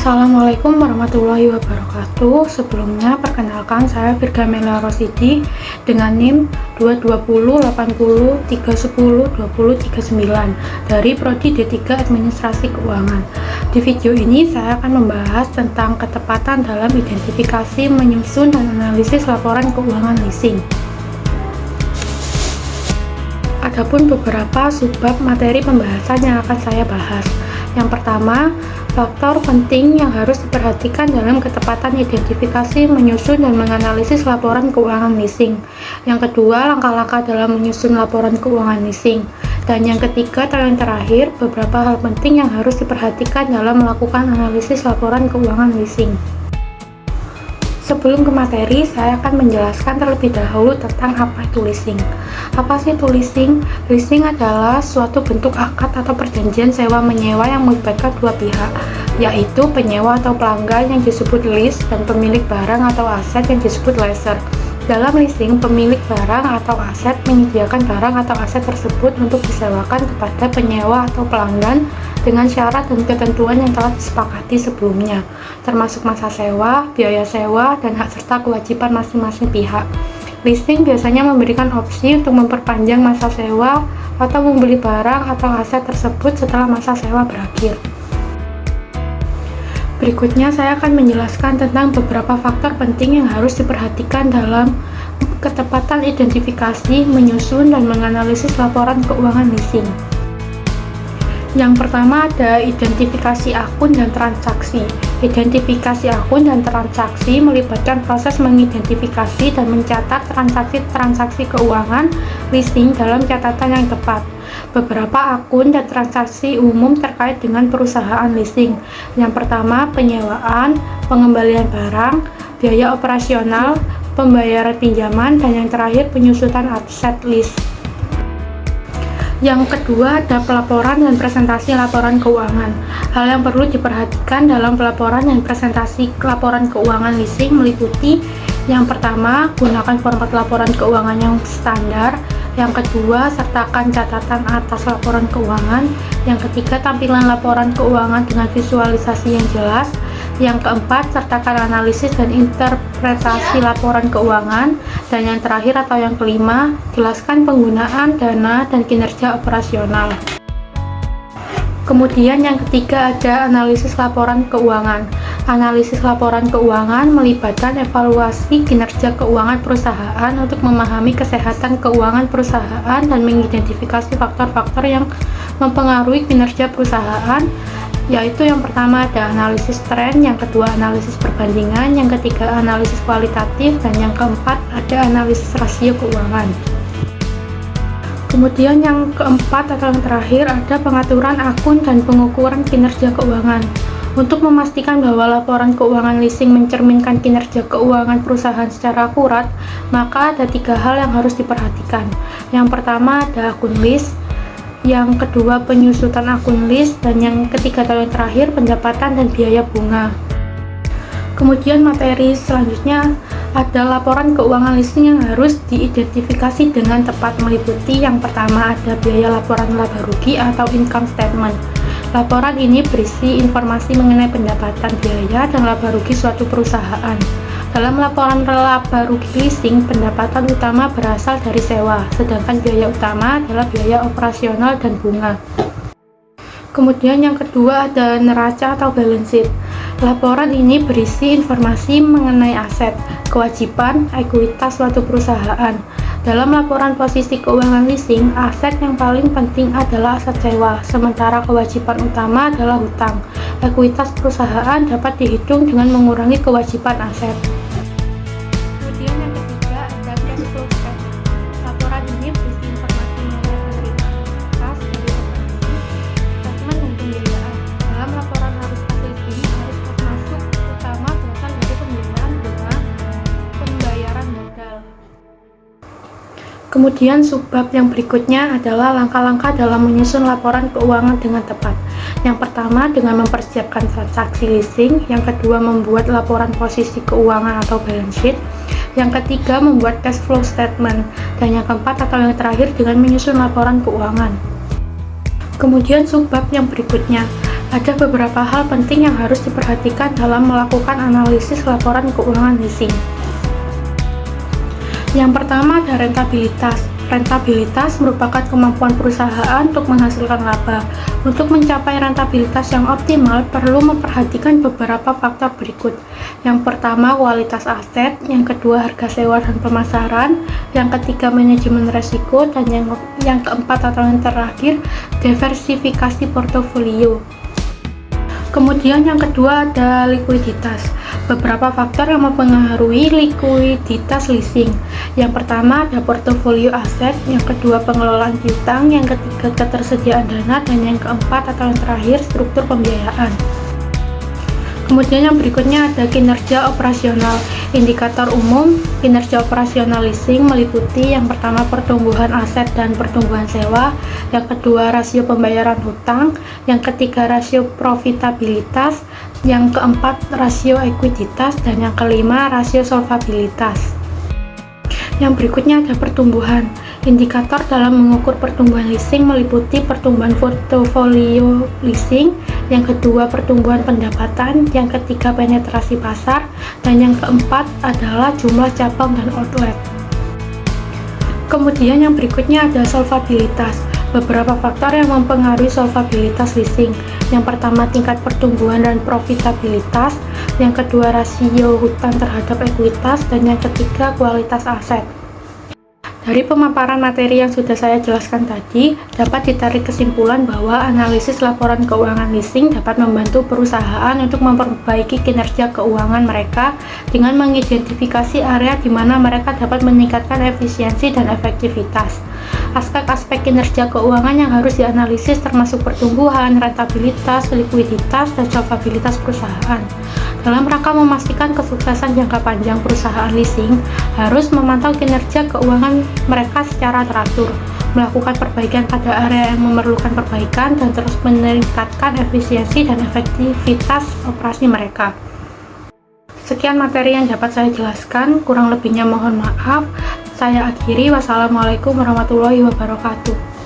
Assalamualaikum warahmatullahi wabarakatuh. Sebelumnya perkenalkan, saya Virga Mela Rosidi dengan NIM 2208030302039 dari Prodi D3 Administrasi Keuangan. Di video ini saya akan membahas tentang ketepatan dalam identifikasi, menyusun, dan analisis laporan keuangan leasing. Adapun beberapa subbab materi pembahasan yang akan saya bahas. Yang pertama, faktor penting yang harus diperhatikan dalam ketepatan identifikasi, menyusun, dan menganalisis laporan keuangan leasing. Yang kedua, langkah-langkah dalam menyusun laporan keuangan leasing. Dan yang ketiga atau yang terakhir, beberapa hal penting yang harus diperhatikan dalam melakukan analisis laporan keuangan leasing. Sebelum ke materi, saya akan menjelaskan terlebih dahulu tentang apa itu leasing. Apa sih itu leasing? Leasing adalah suatu bentuk akad atau perjanjian sewa-menyewa yang melibatkan dua pihak, yaitu penyewa atau pelanggan yang disebut lease dan pemilik barang atau aset yang disebut lessor. Dalam leasing, pemilik barang atau aset menyediakan barang atau aset tersebut untuk disewakan kepada penyewa atau pelanggan dengan syarat dan ketentuan yang telah disepakati sebelumnya, termasuk masa sewa, biaya sewa, dan hak serta kewajiban masing-masing pihak. Leasing biasanya memberikan opsi untuk memperpanjang masa sewa atau membeli barang atau aset tersebut setelah masa sewa berakhir. Berikutnya saya akan menjelaskan tentang beberapa faktor penting yang harus diperhatikan dalam ketepatan identifikasi, menyusun, dan menganalisis laporan keuangan leasing. Yang pertama ada identifikasi akun dan transaksi. Identifikasi akun dan transaksi melibatkan proses mengidentifikasi dan mencatat transaksi-transaksi keuangan leasing dalam catatan yang tepat. Beberapa akun dan transaksi umum terkait dengan perusahaan leasing. Yang pertama, penyewaan, pengembalian barang, biaya operasional, pembayaran pinjaman, dan yang terakhir penyusutan aset lease. Yang kedua ada pelaporan dan presentasi laporan keuangan. Hal yang perlu diperhatikan dalam pelaporan dan presentasi laporan keuangan leasing meliputi: yang pertama, gunakan format laporan keuangan yang standar. Yang kedua, sertakan catatan atas laporan keuangan. Yang ketiga, tampilan laporan keuangan dengan visualisasi yang jelas. Yang keempat, sertakan analisis dan interpretasi laporan keuangan. Dan yang terakhir atau yang kelima, jelaskan penggunaan dana dan kinerja operasional. Kemudian yang ketiga ada analisis laporan keuangan. Analisis laporan keuangan melibatkan evaluasi kinerja keuangan perusahaan untuk memahami kesehatan keuangan perusahaan dan mengidentifikasi faktor-faktor yang mempengaruhi kinerja perusahaan, yaitu yang pertama ada analisis tren, yang kedua analisis perbandingan, yang ketiga analisis kualitatif, dan yang keempat ada analisis rasio keuangan. Kemudian yang keempat atau yang terakhir ada pengaturan akun dan pengukuran kinerja keuangan. Untuk memastikan bahwa laporan keuangan leasing mencerminkan kinerja keuangan perusahaan secara akurat, maka ada tiga hal yang harus diperhatikan. Yang pertama ada akun lease, yang kedua penyusutan akun lease, dan yang ketiga atau yang terakhir pendapatan dan biaya bunga. Kemudian materi selanjutnya ada laporan keuangan leasing yang harus diidentifikasi dengan tepat meliputi: yang pertama ada biaya laporan laba rugi atau income statement. Laporan ini berisi informasi mengenai pendapatan, biaya, dan laba rugi suatu perusahaan. Dalam laporan laba rugi leasing, pendapatan utama berasal dari sewa, sedangkan biaya utama adalah biaya operasional dan bunga. Kemudian yang kedua ada neraca atau balance sheet. Laporan ini berisi informasi mengenai aset, kewajiban, ekuitas suatu perusahaan. Dalam laporan posisi keuangan leasing, aset yang paling penting adalah aset sewa, sementara kewajiban utama adalah hutang. Ekuitas perusahaan dapat dihitung dengan mengurangi kewajiban aset. Kemudian yang ketiga ada cash flow statement. Laporan ini berisi informasi mengenai penerimaan kas dari operasi, statement dan pembiayaan. Dalam laporan arus kas leasing, arus kas masuk utama berasal dari pembiayaan bunga, pembayaran modal. Kemudian subbab yang berikutnya adalah langkah-langkah dalam menyusun laporan keuangan dengan tepat. Yang pertama dengan mempersiapkan transaksi leasing, yang kedua membuat laporan posisi keuangan atau balance sheet, yang ketiga membuat cash flow statement, dan yang keempat atau yang terakhir dengan menyusun laporan keuangan. Kemudian subbab yang berikutnya Ada beberapa hal penting yang harus diperhatikan dalam melakukan analisis laporan keuangan leasing. Yang pertama ada rentabilitas. Rentabilitas merupakan kemampuan perusahaan untuk menghasilkan laba. Untuk mencapai rentabilitas yang optimal, perlu memperhatikan beberapa faktor berikut. Yang pertama, kualitas aset. Yang kedua, harga sewa dan pemasaran. Yang ketiga, manajemen resiko. Dan yang keempat atau yang terakhir, diversifikasi portofolio. Kemudian yang kedua ada likuiditas. Beberapa faktor yang mempengaruhi likuiditas leasing. Yang pertama ada portofolio aset, yang kedua pengelolaan piutang, yang ketiga ketersediaan dana, dan yang keempat atau yang terakhir struktur pembiayaan. Kemudian yang berikutnya ada kinerja operasional. Indikator umum kinerja operasional leasing meliputi yang pertama pertumbuhan aset dan pertumbuhan sewa, yang kedua rasio pembayaran hutang, yang ketiga rasio profitabilitas, yang keempat rasio ekuiditas, dan yang kelima rasio solvabilitas. Yang berikutnya ada pertumbuhan. Indikator dalam mengukur pertumbuhan leasing meliputi pertumbuhan portofolio leasing, yang kedua pertumbuhan pendapatan, yang ketiga penetrasi pasar, dan yang keempat adalah jumlah cabang dan outlet. Kemudian yang berikutnya ada solvabilitas. Beberapa faktor yang mempengaruhi solvabilitas leasing. Yang pertama tingkat pertumbuhan dan profitabilitas, yang kedua rasio hutang terhadap ekuitas, dan yang ketiga kualitas aset. Dari pemaparan materi yang sudah saya jelaskan tadi, dapat ditarik kesimpulan bahwa analisis laporan keuangan leasing dapat membantu perusahaan untuk memperbaiki kinerja keuangan mereka dengan mengidentifikasi area di mana mereka dapat meningkatkan efisiensi dan efektivitas. Aspek-aspek kinerja keuangan yang harus dianalisis termasuk pertumbuhan, rentabilitas, likuiditas, dan solvabilitas perusahaan. Dalam rangka memastikan kesuksesan jangka panjang perusahaan leasing, harus memantau kinerja keuangan mereka secara teratur, melakukan perbaikan pada area yang memerlukan perbaikan, dan terus meningkatkan efisiensi dan efektivitas operasi mereka. Sekian materi yang dapat saya jelaskan, kurang lebihnya mohon maaf. Saya akhiri, wassalamualaikum warahmatullahi wabarakatuh.